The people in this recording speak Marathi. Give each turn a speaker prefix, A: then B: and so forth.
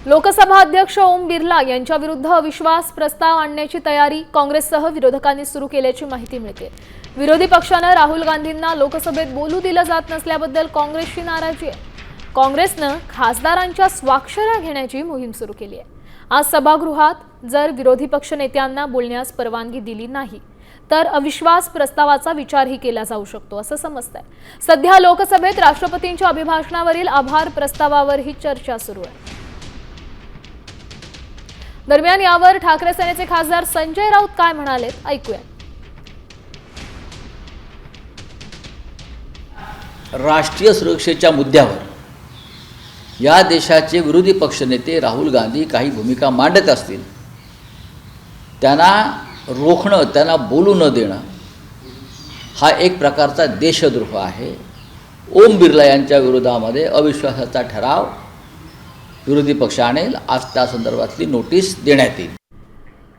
A: लोकसभा अध्यक्ष ओम बिर्ला यांच्या विरुद्ध अविश्वास प्रस्ताव आणण्याची तयारी काँग्रेससह विरोधकांनी सुरू केल्याची माहिती मिळते। विरोधी पक्षाने राहुल गांधींना लोकसभेत बोलू दिलं जात नसल्याबद्दल काँग्रेसची नाराजी आहे। काँग्रेसनं खासदारांच्या स्वाक्षऱ्या घेण्याची मोहीम सुरू केली आहे। आज सभागृहात जर विरोधी पक्ष नेत्यांना बोलण्यास परवानगी दिली नाही तर अविश्वास प्रस्तावाचा विचारही केला जाऊ शकतो असं समजतंय। सध्या लोकसभेत राष्ट्रपतींच्या अभिभाषणावरील आभार प्रस्तावावर ही चर्चा सुरू आहे। दरम्यान यावर ठाकरे सेनेचे खासदार संजय राऊत काय म्हणाले ऐकूया।
B: राष्ट्रीय सुरक्षेच्या मुद्द्यावर या देशाचे विरोधी पक्षनेते राहुल गांधी काही भूमिका मांडत असतील, त्यांना रोखणं, त्यांना बोलू न देणं हा एक प्रकारचा देशद्रोह आहे। ओम बिर्ला यांच्या विरोधामध्ये अविश्वासाचा ठराव विरोधी पक्ष आणेल। आज त्या संदर्भातली नोटीस देण्यात येईल।